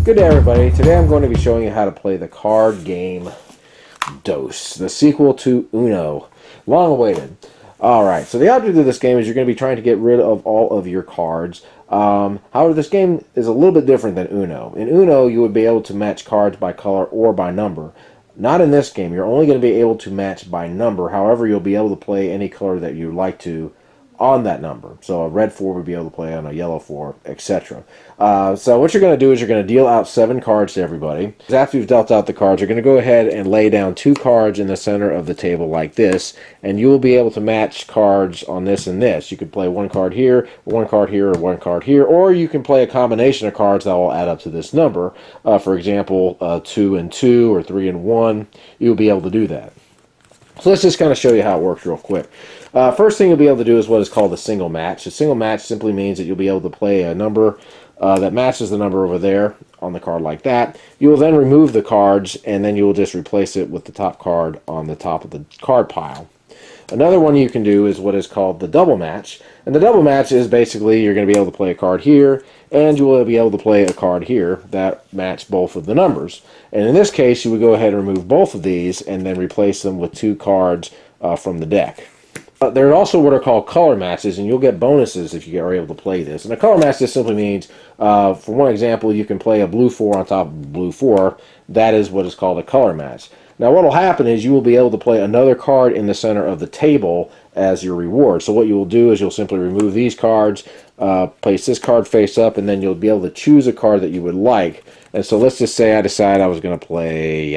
Good day, everybody. Today I'm going to be showing you how to play the card game Dos, the sequel to Uno. Long awaited. Alright, so the object of this game is you're going to be trying to get rid of all of your cards. However, this game is a little bit different than Uno. In Uno, you would be able to match cards by color or by number. Not in this game. You're only going to be able to match by number. However, you'll be able to play any color that you like to on that number. So a red 4 would be able to play on a yellow 4, etc. So what you're going to do is you're going to deal out 7 cards to everybody. After you've dealt out the cards, you're going to go ahead and lay down 2 cards in the center of the table like this, and you will be able to match cards on this and this. You could play 1 card here, 1 card here, or 1 card here, or you can play a combination of cards that will add up to this number. For example, 2 and 2 or 3 and 1. You'll be able to do that. So let's just kind of show you how it works real quick. First thing you'll be able to do is what is called a single match. A single match simply means that you'll be able to play a number that matches the number over there on the card like that. You will then remove the cards, and then you will just replace it with the top card on the top of the card pile. Another one you can do is what is called the double match. And the double match is basically you're going to be able to play a card here, and you will be able to play a card here that match both of the numbers. And in this case, you would go ahead and remove both of these and then replace them with 2 cards from the deck. There are also what are called color matches, and you'll get bonuses if you are able to play this. And a color match just simply means, for one example, you can play a blue 4 on top of a blue 4. That is what is called a color match. Now what will happen is you will be able to play another card in the center of the table as your reward. So what you will do is you'll simply remove these cards, place this card face up, and then you'll be able to choose a card that you would like. And so let's just say I decide I was going to play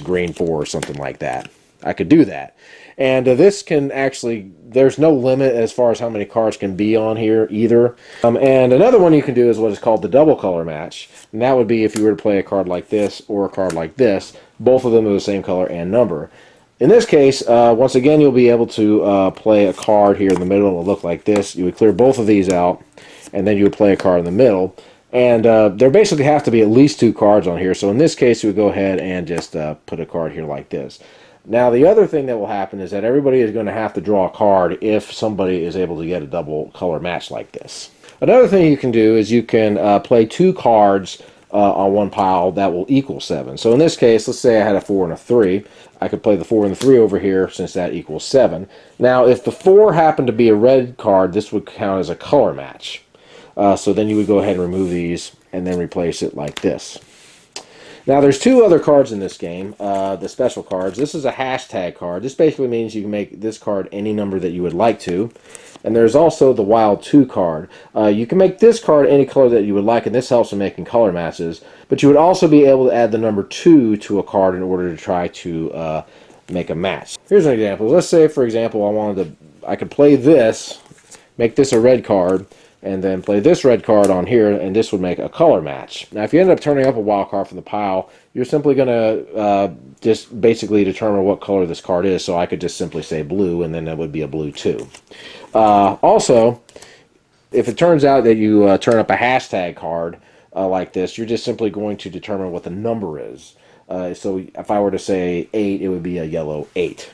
green 4 or something like that. I could do that. And this can actually, there's no limit as far as how many cards can be on here either. And another one you can do is what is called the double color match. And that would be if you were to play a card like this or a card like this. Both of them are the same color and number. In this case, once again, you'll be able to play a card here in the middle. It will look like this. You would clear both of these out, and then you would play a card in the middle. And there basically have to be at least 2 cards on here. So in this case, you would go ahead and just put a card here like this. Now, the other thing that will happen is that everybody is going to have to draw a card if somebody is able to get a double color match like this. Another thing you can do is you can play 2 cards on one pile that will equal 7. So in this case, let's say I had a 4 and a 3. I could play the 4 and the 3 over here since that equals 7. Now, if the 4 happened to be a red card, this would count as a color match. So then you would go ahead and remove these and then replace it like this. Now, there's 2 other cards in this game, the special cards. This is a hashtag card. This basically means you can make this card any number that you would like to. And there's also the Wild 2 card. You can make this card any color that you would like, and this helps in making color matches. But you would also be able to add the number 2 to a card in order to try to make a match. Here's an example. Let's say, for example, I could play this, make this a red card, and then play this red card on here, and this would make a color match. Now, if you end up turning up a wild card from the pile, you're simply going to just basically determine what color this card is, so I could just simply say blue, and then that would be a blue 2. Also, if it turns out that you turn up a hashtag card like this, you're just simply going to determine what the number is. So if I were to say 8, it would be a yellow 8.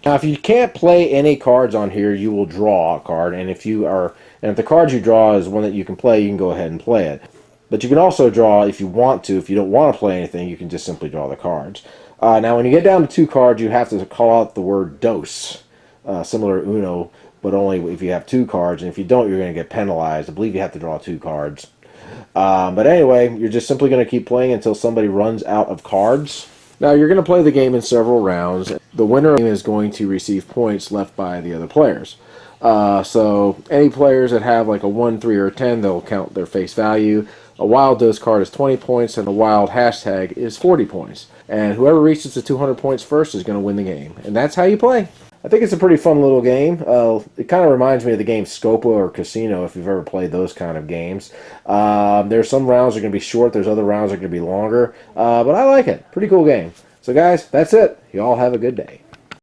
Now, if you can't play any cards on here, you will draw a card, and if the card you draw is one that you can play, you can go ahead and play it. But you can also draw if you want to. If you don't want to play anything, you can just simply draw the cards. Now, when you get down to 2 cards, you have to call out the word dos, similar to Uno, but only if you have 2 cards, and if you don't, you're going to get penalized. I believe you have to draw 2 cards. But anyway, you're just simply going to keep playing until somebody runs out of cards. Now, you're going to play the game in several rounds. The winner is going to receive points left by the other players. So any players that have like a 1, 3, or 10, they'll count their face value. A wild dose card is 20 points, and a wild hashtag is 40 points. And whoever reaches the 200 points first is going to win the game. And that's how you play. I think it's a pretty fun little game. It kind of reminds me of the game Scopa or Casino, if you've ever played those kind of games. There's some rounds that are going to be short. There's other rounds that are going to be longer. But I like it. Pretty cool game. So guys, that's it. You all have a good day.